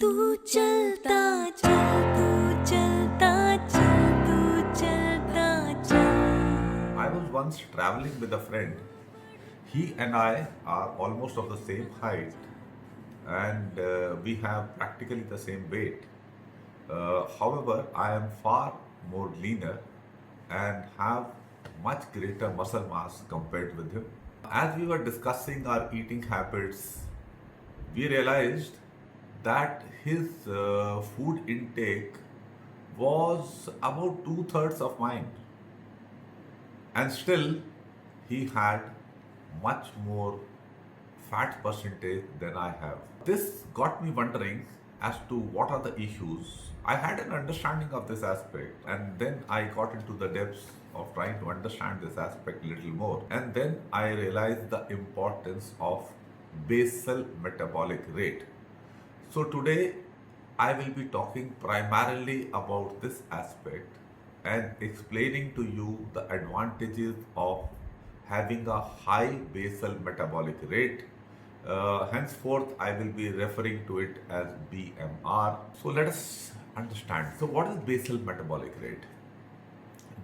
तू चलता चल तू चलता चल तू चलता चल. I was once traveling with a friend. He and I are almost of the same height and we have practically the same weight. However, I am far more leaner and have much greater muscle mass compared with him. As we were discussing our eating habits, we realized that his food intake was about two-thirds of mine, and still he had much more fat percentage than I have. This got me wondering as to what are the issues. I had an understanding of this aspect, and then I got into the depths of trying to understand this aspect a little more, and then I realized the importance of basal metabolic rate. So today I will be talking primarily about this aspect and explaining to you the advantages of having a high basal metabolic rate. Henceforth, I will be referring to it as BMR. So let us understand. So what is basal metabolic rate?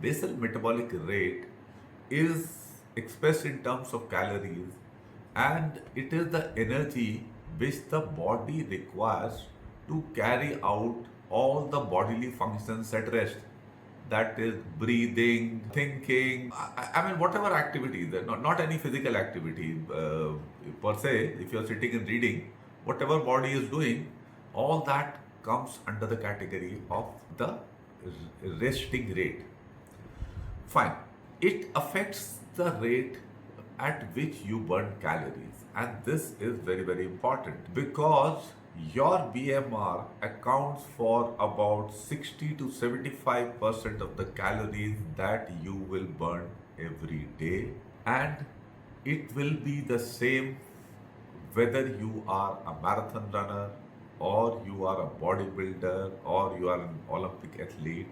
Basal metabolic rate is expressed in terms of calories, and it is the energy which the body requires to carry out all the bodily functions at rest. That is breathing, thinking, I mean, whatever activity, not any physical activity per se. If you're sitting and reading, whatever body is doing, all that comes under the category of the resting rate. Fine. It affects the rate at which you burn calories, and this is very, very important because your BMR accounts for about 60 to 75% of the calories that you will burn every day, and it will be the same whether you are a marathon runner or you are a bodybuilder or you are an Olympic athlete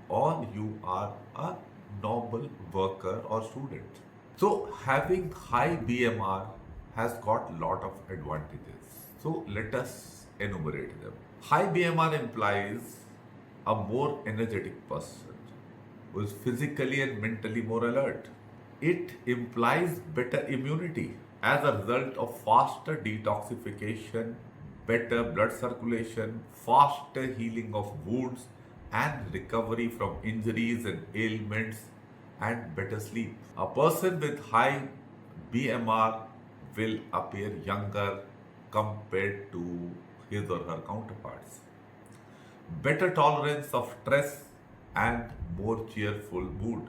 or you are a normal worker or student. So having high BMR has got a lot of advantages. So let us enumerate them. High BMR implies a more energetic person who is physically and mentally more alert. It implies better immunity as a result of faster detoxification, better blood circulation, faster healing of wounds and recovery from injuries and ailments, and better sleep. A person with high BMR will appear younger compared to his or her counterparts. Better tolerance of stress and more cheerful mood.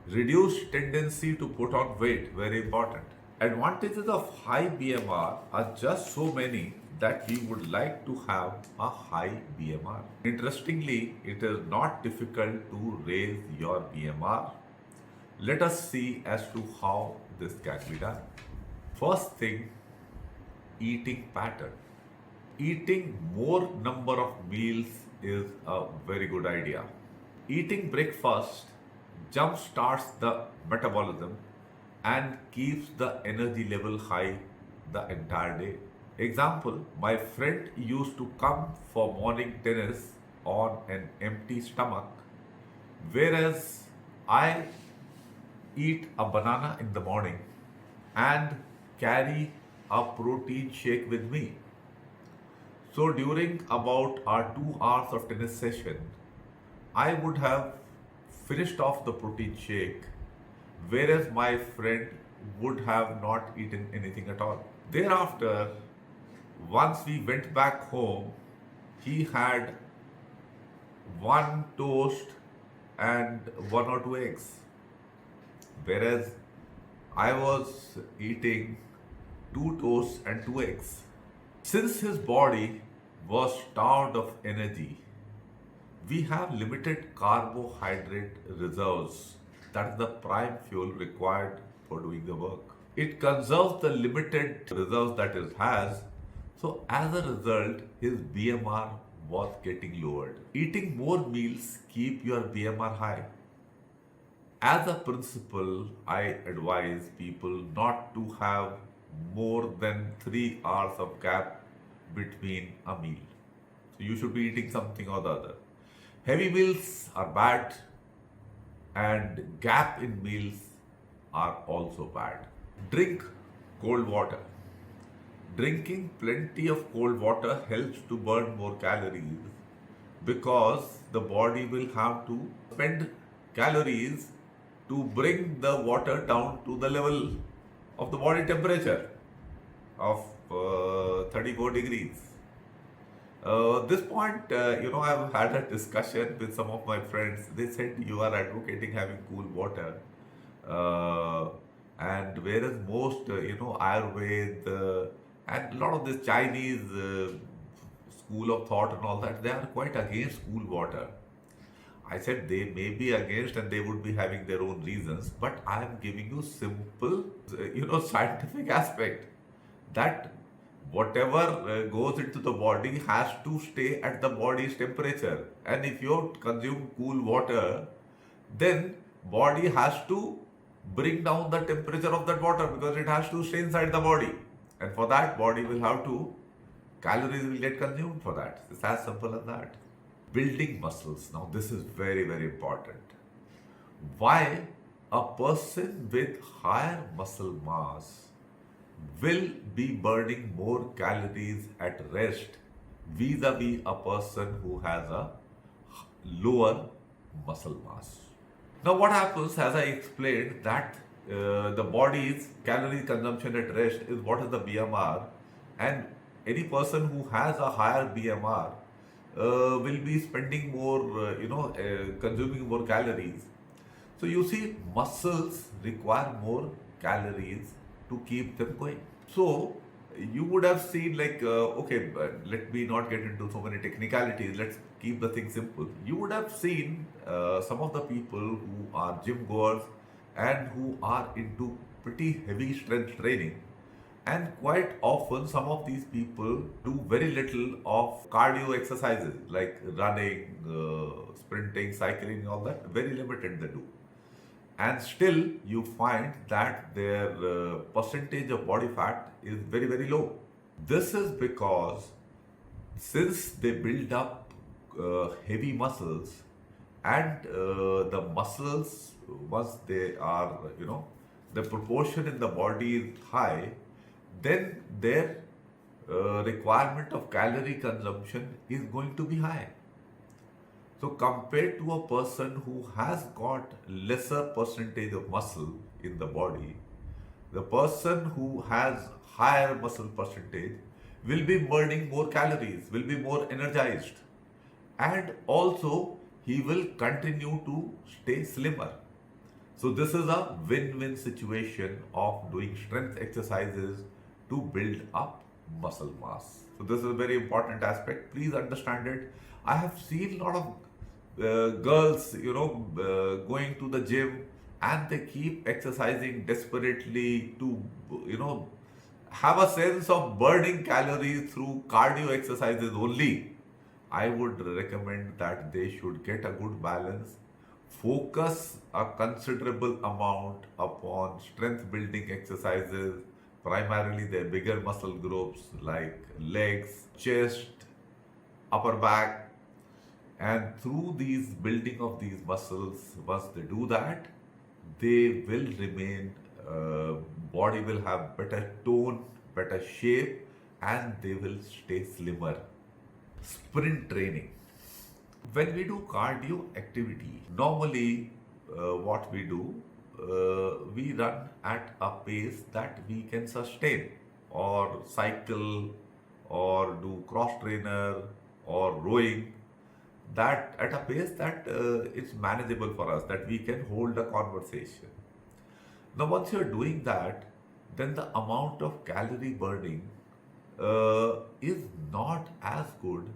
Reduced tendency to put on weight, very important. Advantages of high BMR are just so many that we would like to have a high BMR. Interestingly, it is not difficult to raise your BMR. Let us see as to how this can be done. First thing, eating pattern. Eating more number of meals is a very good idea. Eating breakfast jump starts the metabolism and keeps the energy level high the entire day. Example, my friend used to come for morning tennis on an empty stomach, whereas I eat a banana in the morning and carry a protein shake with me. So during about our 2 hours of tennis session, I would have finished off the protein shake, whereas my friend would have not eaten anything at all. Thereafter, once we went back home, he had one toast and one or two eggs, whereas I was eating two toasts and two eggs. Since his body was starved of energy, we have limited carbohydrate reserves. That is the prime fuel required for doing the work. It conserves the limited reserves that it has. So as a result, his BMR was getting lowered. Eating more meals keep your BMR high. As a principle, I advise people not to have more than 3 hours of gap between a meal. So you should be eating something or the other. Heavy meals are bad, and gap in meals are also bad. Drink cold water. Drinking plenty of cold water helps to burn more calories because the body will have to spend calories to bring the water down to the level of the body temperature of 34 degrees. This point, I've had a discussion with some of my friends. They said you are advocating having cool water, uh, and whereas most, Ayurveda and a lot of this Chinese school of thought and all that, they are quite against cool water. I said they may be against and they would be having their own reasons, but I am giving you simple, scientific aspect that whatever goes into the body has to stay at the body's temperature. And if you consume cool water, then body has to bring down the temperature of that water because it has to stay inside the body. And for that, body will have to, calories will get consumed for that. It's as simple as that. Building muscles. Now, this is very, very important. Why a person with higher muscle mass will be burning more calories at rest vis-a-vis a person who has a lower muscle mass. Now, what happens, as I explained, that the body's calorie consumption at rest is what is the BMR, and any person who has a higher BMR will be spending more, consuming more calories. So you see, muscles require more calories to keep them going. So you would have seen let me not get into so many technicalities. Let's keep the thing simple. You would have seen some of the people who are gym goers and who are into pretty heavy strength training. And quite often, some of these people do very little of cardio exercises like running, sprinting, cycling, all that. Very limited they do. And still, you find that their percentage of body fat is very, very low. This is because since they build up heavy muscles, and the muscles, once they are, the proportion in the body is high, then their requirement of calorie consumption is going to be high. So compared to a person who has got lesser percentage of muscle in the body, the person who has higher muscle percentage will be burning more calories, will be more energized, and also he will continue to stay slimmer. So this is a win-win situation of doing strength exercises to build up muscle mass. So this is a very important aspect. Please understand it. I have seen a lot of girls, going to the gym and they keep exercising desperately to, have a sense of burning calories through cardio exercises only. I would recommend that they should get a good balance, focus a considerable amount upon strength building exercises, primarily their bigger muscle groups like legs, chest, upper back. And through these building of these muscles, once they do that, they will remain, body will have better tone, better shape, and they will stay slimmer. Sprint training. When we do cardio activity, normally what we do, we run at a pace that we can sustain, or cycle, or do cross trainer, or rowing, that at a pace that it's manageable for us, that we can hold a conversation. Now, once you're doing that, then the amount of calorie burning is not as good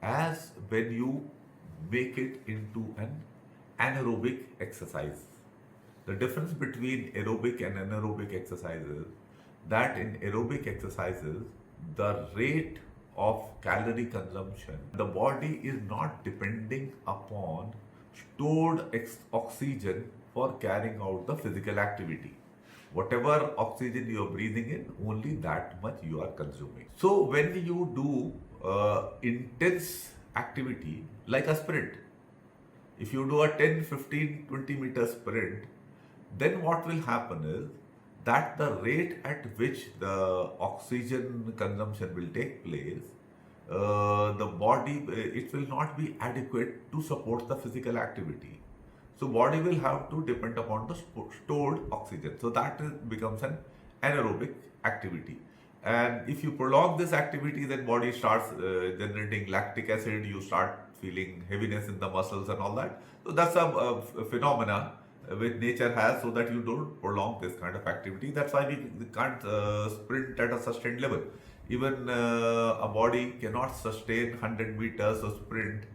as when you make it into an anaerobic exercise. The difference between aerobic and anaerobic exercises, that in aerobic exercises, the rate of calorie consumption, the body is not depending upon stored oxygen for carrying out the physical activity. Whatever oxygen you are breathing in, only that much you are consuming. So when you do intense activity like a sprint, if you do a 10, 15, 20 meter sprint, then what will happen is that the rate at which the oxygen consumption will take place, the body, it will not be adequate to support the physical activity. So body will have to depend upon the stored oxygen. So that becomes an anaerobic activity. And if you prolong this activity, then body starts generating lactic acid. You start feeling heaviness in the muscles and all that. So that's a phenomena which nature has, so that you don't prolong this kind of activity. That's why we can't sprint at a sustained level. Even a body cannot sustain 100 meters of sprint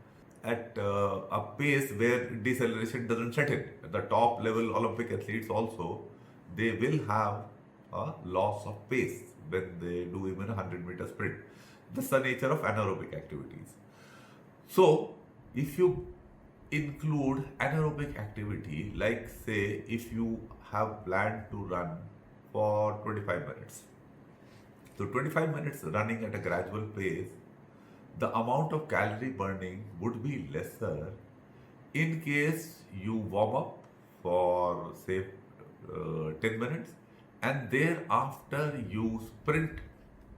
at a pace where deceleration doesn't set in. At the top level Olympic athletes also, they will have a loss of pace when they do even a 100-meter sprint. That's the nature of anaerobic activities. So, if you include anaerobic activity, like say if you have planned to run for 25 minutes. So 25 minutes running at a gradual pace, the amount of calorie burning would be lesser in case you warm up for say 10 minutes and thereafter you sprint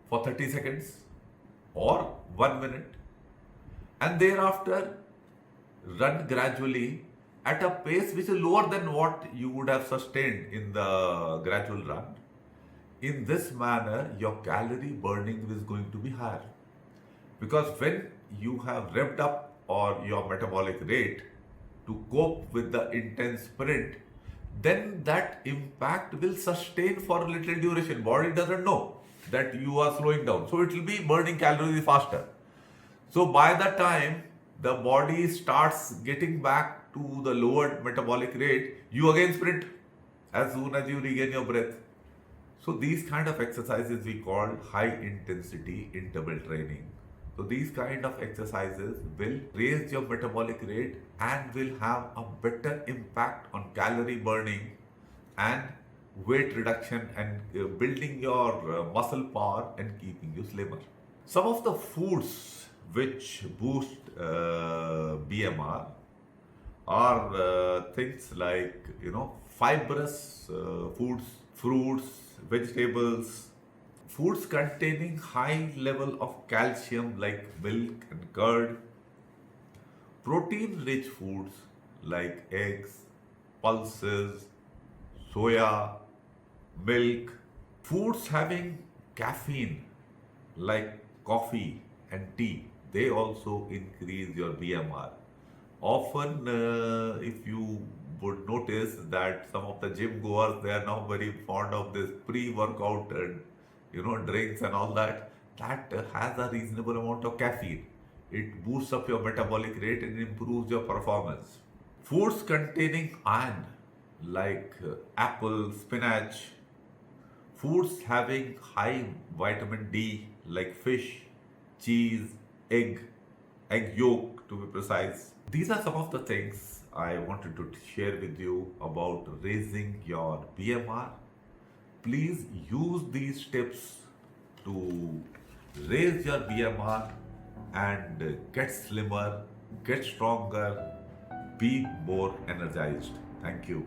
for 30 seconds or 1 minute and thereafter run gradually at a pace which is lower than what you would have sustained in the gradual run. In this manner, your calorie burning is going to be higher. Because when you have revved up or your metabolic rate to cope with the intense sprint, then that impact will sustain for a little duration. Body doesn't know that you are slowing down. So it will be burning calories faster. So by the time the body starts getting back to the lowered metabolic rate, you again sprint as soon as you regain your breath. So these kind of exercises we call high intensity interval training. So these kind of exercises will raise your metabolic rate and will have a better impact on calorie burning and weight reduction and building your muscle power and keeping you slimmer. Some of the foods which boost BMR are things like fibrous foods, fruits, vegetables, foods containing high level of calcium like milk and curd, protein rich foods like eggs, pulses, soya, milk, foods having caffeine like coffee and tea, they also increase your BMR. Often, if you would notice that some of the gym goers, they are now very fond of this pre-workout drinks and all that. That has a reasonable amount of caffeine. It boosts up your metabolic rate and improves your performance. Foods containing iron like apple, spinach, foods having high vitamin D like fish, cheese, egg yolk to be precise. These are some of the things I wanted to share with you about raising your BMR. Please use these tips to raise your BMR and get slimmer, get stronger, be more energized. Thank you.